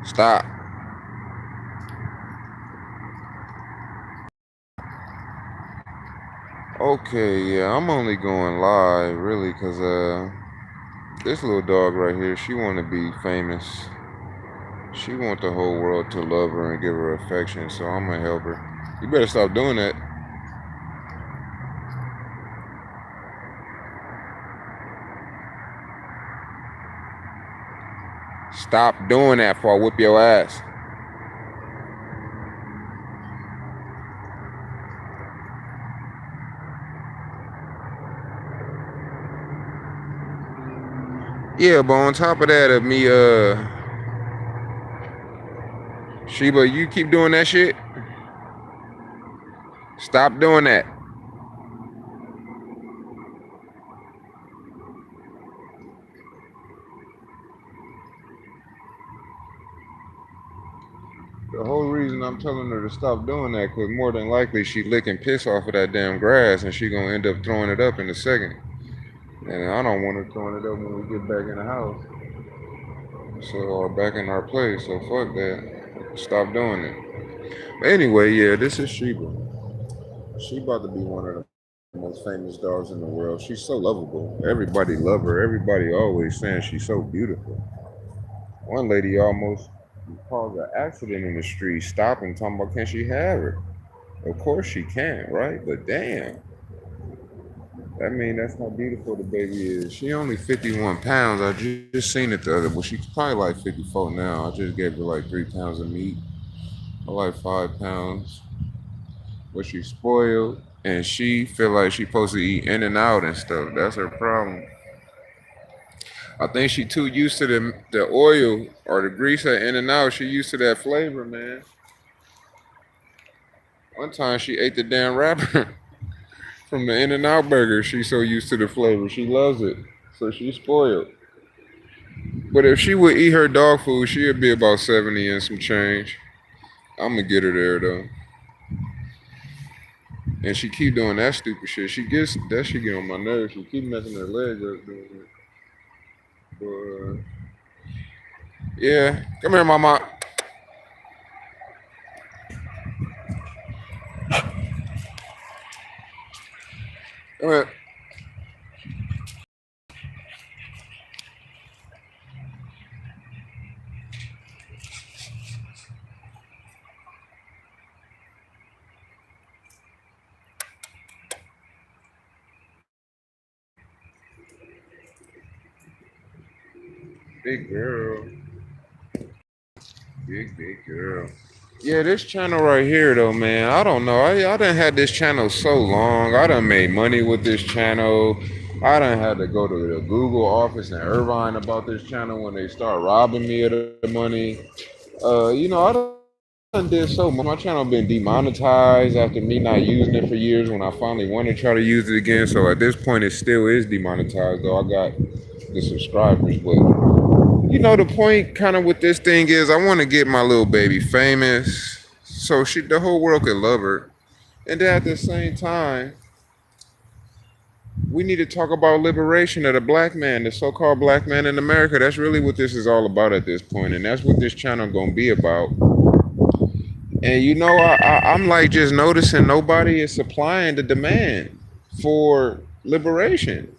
Stop. Okay, yeah, I'm only going live really because this little dog right here, she want to be famous. She want the whole world to love her and give her affection, so I'm gonna help her. You better stop doing that. Stop doing that before I whip your ass. Yeah, but on top of that, of me, Sheba, you keep doing that shit. Stop doing that. The whole reason I'm telling her to stop doing that, cause more than likely she licking piss off of that damn grass, and she gonna end up throwing it up in a second. And I don't want her throwing it up when we get back in the house. So, or back in our place. So fuck that. Stop doing it. But anyway, yeah, this is Sheba. She about to be one of the most famous dogs in the world. She's so lovable. Everybody love her. Everybody always saying she's so beautiful. One lady almost caused an accident in the street, stopping, talking about can she have her? Of course she can, right? But damn, I mean that's how beautiful the baby is. She only 51 pounds. I just seen it the other, well she's probably like 54 now. I just gave her like 3 pounds of meat. I like 5 pounds. But she's spoiled and she feel like she supposed to eat in and out and stuff. That's her problem. I think she too used to the oil or the grease at in and out. She used to that flavor, man. One time she ate the damn wrapper from the In and Out burger. She's so used to the flavor. She loves it. So she's spoiled. But if she would eat her dog food, she'd be about 70 and some change. I'm gonna get her there though. And she keep doing that stupid shit. She gets that shit get on my nerves. She keep messing her leg up doing it. But yeah, come here, mama. Come here. Big girl. Big girl. Yeah, this channel right here though, man. I don't know. I done had this channel so long. I done made money with this channel. I done had to go to the Google office in Irvine about this channel when they start robbing me of the money. I done did so much. My channel been demonetized after me not using it for years when I finally want to try to use it again. So at this point it still is demonetized though. I got the subscribers, but the point kind of with this thing is I want to get my little baby famous so the whole world can love her. And then at the same time, we need to talk about liberation of the black man, the so-called black man in America. That's really what this is all about at this point, and that's what this channel gonna be about. And I'm like just noticing nobody is supplying the demand for liberation.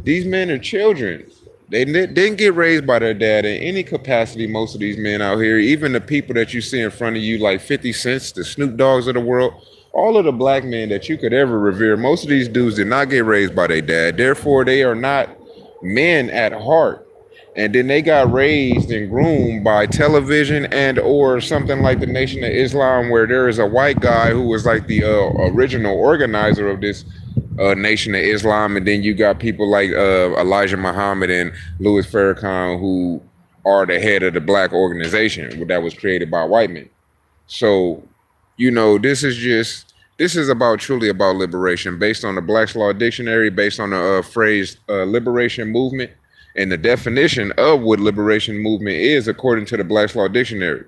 These men are children. They didn't get raised by their dad in any capacity. Most of these men out here, even the people that you see in front of you, like 50 Cents, the Snoop Dogs of the world, all of the black men that you could ever revere, most of these dudes did not get raised by their dad. Therefore, they are not men at heart. And then they got raised and groomed by television and or something like the Nation of Islam, where there is a white guy who was like the original organizer of this Nation of Islam, and then you got people like Elijah Muhammad and Louis Farrakhan who are the head of the black organization that was created by white men. So, this is about truly about liberation based on the Black's Law Dictionary, based on the phrase liberation movement and the definition of what liberation movement is according to the Black's Law Dictionary.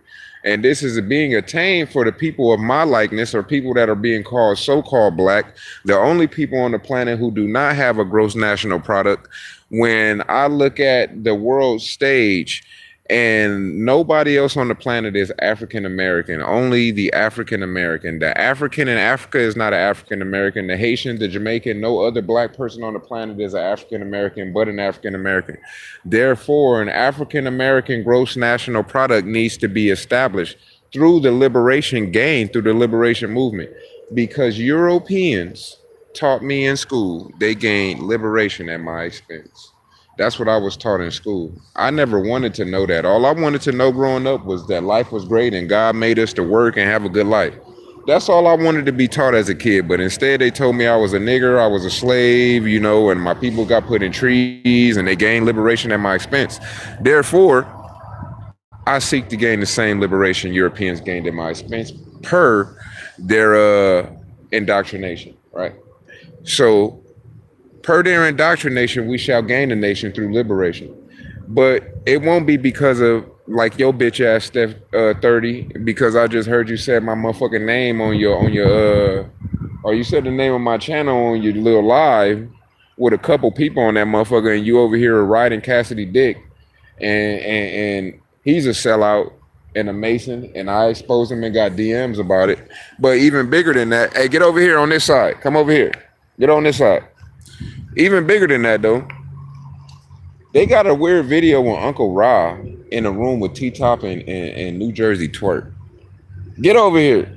And this is being attained for the people of my likeness or people that are being called so-called black, the only people on the planet who do not have a gross national product. When I look at the world stage And nobody else on the planet is African American. Only the African American. The African in Africa is not an African American. The Haitian, the Jamaican, no other black person on the planet is an African American but an African American. Therefore, an African American gross national product needs to be established through the liberation gained through the liberation movement. Because Europeans taught me in school, they gained liberation at my expense. That's what I was taught in school. I never wanted to know that. All I wanted to know growing up was that life was great and God made us to work and have a good life. That's all I wanted to be taught as a kid. But instead, they told me I was a nigger, I was a slave, and my people got put in trees and they gained liberation at my expense. Therefore, I seek to gain the same liberation Europeans gained at my expense per their indoctrination, right? So per their indoctrination, we shall gain the nation through liberation. But it won't be because of like your bitch ass Steph 30, because I just heard you say my motherfucking name on your or you said the name of my channel on your little live with a couple people on that motherfucker, and you over here riding Cassidy dick, and he's a sellout and a Mason, and I exposed him and got DMs about it. But even bigger than that, hey, get over here on this side. Come over here. Get on this side. Even bigger than that, though, they got a weird video with Uncle Ra in a room with T-Top and New Jersey Twerk. Get over here.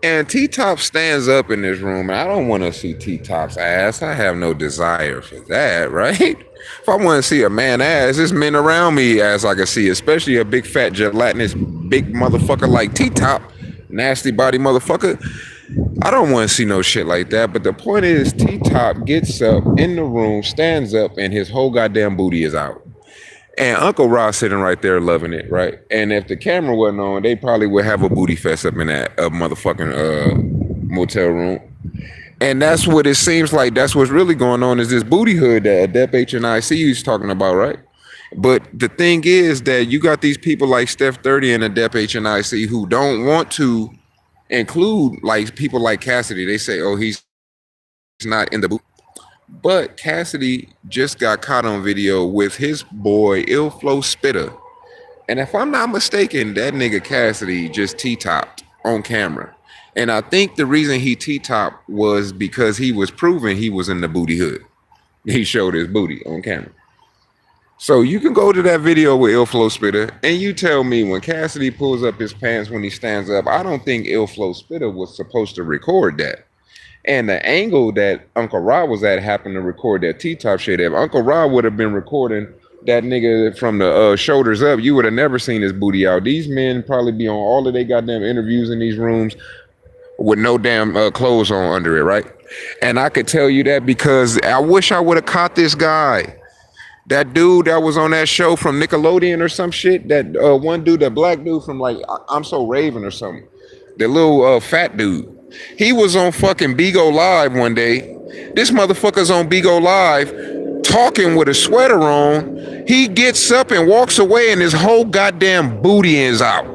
And T-Top stands up in this room, and I don't want to see T-Top's ass. I have no desire for that, right? If I want to see a man ass, there's men around me ass I can see, especially a big fat gelatinous big motherfucker like T-Top, nasty body motherfucker. I don't want to see no shit like that. But the point is, T-Top gets up in the room, stands up, and his whole goddamn booty is out. And Uncle Ross sitting right there loving it, right? And if the camera wasn't on, they probably would have a booty fest up in that motherfucking motel room. And that's what it seems like. That's what's really going on, is this booty hood that Adep HNIC is talking about, right? But the thing is that you got these people like Steph 30 and Adep HNIC who don't want to include like people like Cassidy. They say, oh, he's not in the booty. But Cassidy just got caught on video with his boy Ill Flow Spitter. And if I'm not mistaken, that nigga Cassidy just T-topped on camera. And I think the reason he T-topped was because he was proving he was in the booty hood. He showed his booty on camera. So you can go to that video with Ill Flow Spitter and you tell me when Cassidy pulls up his pants when he stands up, I don't think Ill Flow Spitter was supposed to record that. And the angle that Uncle Ra was at happened to record that T-top shit. If Uncle Ra would have been recording that nigga from the shoulders up, you would have never seen his booty out. These men probably be on all of their goddamn interviews in these rooms with no damn clothes on under it, right? And I could tell you that because I wish I would have caught this guy. That dude that was on that show from Nickelodeon or some shit. That one dude, that black dude from like I'm So Raven or something. The little fat dude. He was on fucking Bigo Live one day. This motherfucker's on Bigo Live talking with a sweater on. He gets up and walks away and his whole goddamn booty is out.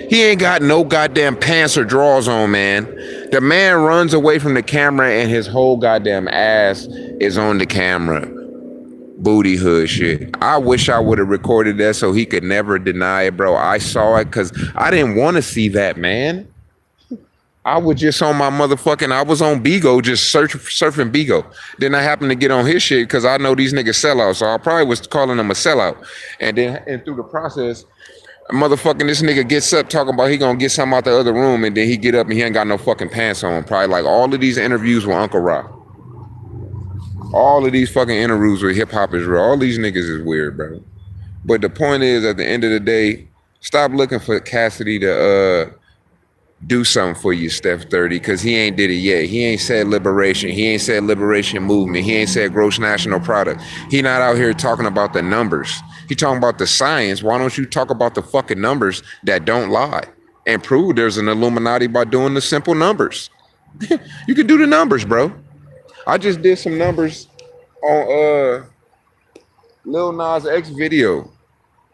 He ain't got no goddamn pants or drawers on, man. The man runs away from the camera and his whole goddamn ass is on the camera. Booty hood shit. I wish I would have recorded that so he could never deny it, bro. I saw it because I didn't want to see that, man. I was just on my motherfucking, I was on Bigo, just surfing Bigo. Then I happened to get on his shit because I know these niggas sellouts. So I probably was calling them a sellout. And then and through the process, motherfucking this nigga gets up talking about he gonna get something out the other room, and then he get up and he ain't got no fucking pants on. Probably like all of these interviews with Uncle Rock. All of these fucking interviews with hip hop is real. All these niggas is weird, bro. But the point is, at the end of the day, stop looking for Cassidy to do something for you, Steph 30, because he ain't did it yet. He ain't said liberation. He ain't said liberation movement. He ain't said gross national product. He not out here talking about the numbers. He talking about the science. Why don't you talk about the fucking numbers that don't lie and prove there's an Illuminati by doing the simple numbers? You can do the numbers, bro. I just did some numbers on Lil Nas X video.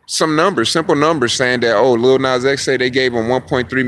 Some numbers, simple numbers saying that, oh, Lil Nas X say they gave him 1.3 million